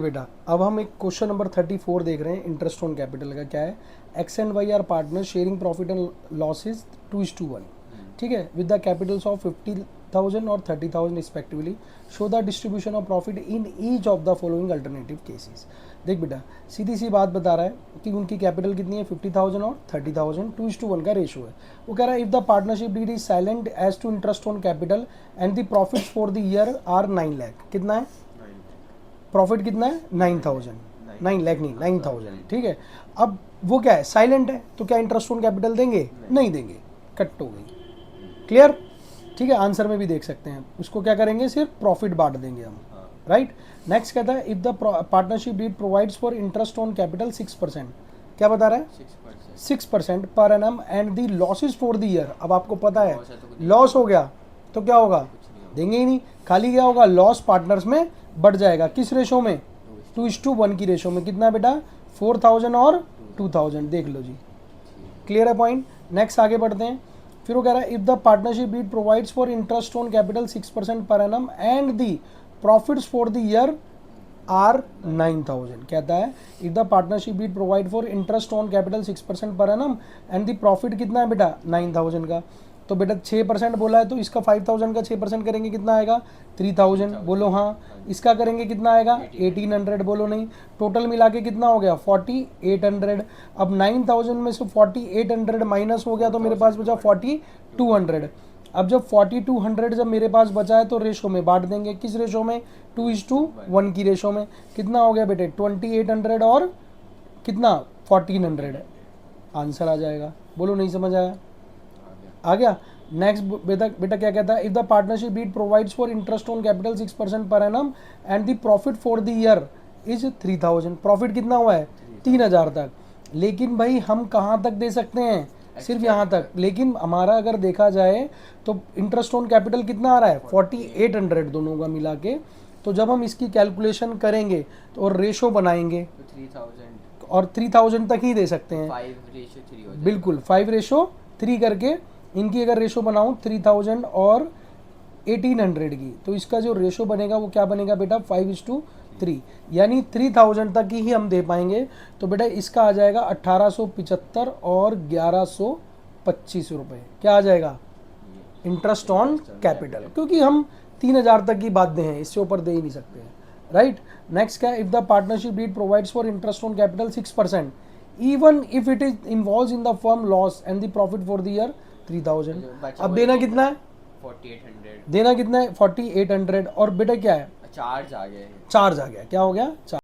बेटा अब हम एक क्वेश्चन नंबर 34 देख रहे हैं। इंटरेस्ट ऑन कैपिटल का क्या है? X and Y are partner sharing profit and losses 2:1, ठीक है, विद द कैपिटल्स ऑफ 50,000 और 30,000 respectively. Show the distribution of profit in each of the following alternative cases. देख बेटा सीधी सी बात बता रहा है कि उनकी कैपिटल कितनी है, 50,000 और 30,000, 2:1 का रेशो है। वो कह रहा है if the partnership deed is silent as to interest on capital and the profits for the year are 9 lakh. कितना है प्रॉफिट? कितना है? 9,000। 9 लाख नहीं, 9,000, ठीक है। अब वो क्या है, साइलेंट है, तो क्या इंटरेस्ट ऑन कैपिटल देंगे? नहीं देंगे, कट हो गई। क्लियर? ठीक है, आंसर में भी देख सकते हैं। उसको क्या करेंगे, सिर्फ प्रॉफिट बांट देंगे हम, राइट। नेक्स्ट कहता है if the partnership deed provides for interest on capital 6%। क्या बता रहा है? 6% per annum and the losses for the year. अब आपको पता है लॉस हो गया तो क्या होगा, देंगे ही नहीं। खाली क्या होगा, लॉस पार्टनर्स में बढ़ जाएगा। किस रेशो में? 2:1 की रेशो में। कितना बेटा? 4,000 और 2,000। देख लो जी, क्लियर है पॉइंट। नेक्स्ट आगे बढ़ते हैं। फिर वो कह रहा है if the partnership deed provides for interest on capital 6% per annum and the profits for the year are 9,000। कहता है if the partnership deed provide for interest on capital 6% per annum and the profit कितना है बेटा? 9,000 का। तो बेटा 6% बोला है तो इसका 5,000 का 6% करेंगे कितना आएगा? 3,000। बोलो हाँ। इसका करेंगे कितना आएगा? 1,800। बोलो नहीं। टोटल मिला के कितना हो गया? 4,800। अब 9,000 में से 4,800 माइनस हो गया तो मेरे पास बचा 4,200। अब जब 4,200 जब मेरे पास बचा है तो रेशो में बांट देंगे। किस रेशो में? 2:1 की रेशो में। कितना हो गया बेटे? 2,800 और कितना? 1,400। आंसर आ जाएगा। बोलो नहीं समझ आया? आ गया। नेक्स्ट बेटा क्या कहता है if the partnership deed provides for interest on capital 6% per annum and the profit for the year is 3,000। Profit कितना हुआ है? 3,000 तक। लेकिन भाई हम कहाँ तक दे सकते हैं? सिर्फ यहाँ तक। लेकिन हमारा अगर देखा जाए तो इंटरेस्ट ऑन कैपिटल कितना आ रहा है? 4,800 दोनों का मिला के। तो जब हम इसकी कैलकुलेशन करेंगे तो और रेशो बनाएंगे तो 3,000 और 3,000 तक ही दे सकते हैं। 5:3 बिल्कुल, 5:3 करके इनकी अगर रेशो बनाऊं 3,000 और 1,800 की, तो इसका जो रेशो बनेगा वो क्या बनेगा बेटा? 5:3। यानी 3,000 तक ही हम दे पाएंगे। तो बेटा इसका आ जाएगा 1,875 और 1,125 रुपये। क्या आ जाएगा? इंटरेस्ट ऑन कैपिटल, क्योंकि हम 3,000 तक की बात दे हैं, इससे ऊपर दे ही नहीं सकते हैं, राइट। नेक्स्ट क्या है if the partnership deed provides for interest on capital 6% even if it is involves in the firm loss and the profit for the year 3,000। अब देना कितना है? 4,800। देना कितना है? 4,800। और बेटा क्या है? चार्ज आ गया। चार्ज आ गया। क्या हो गया?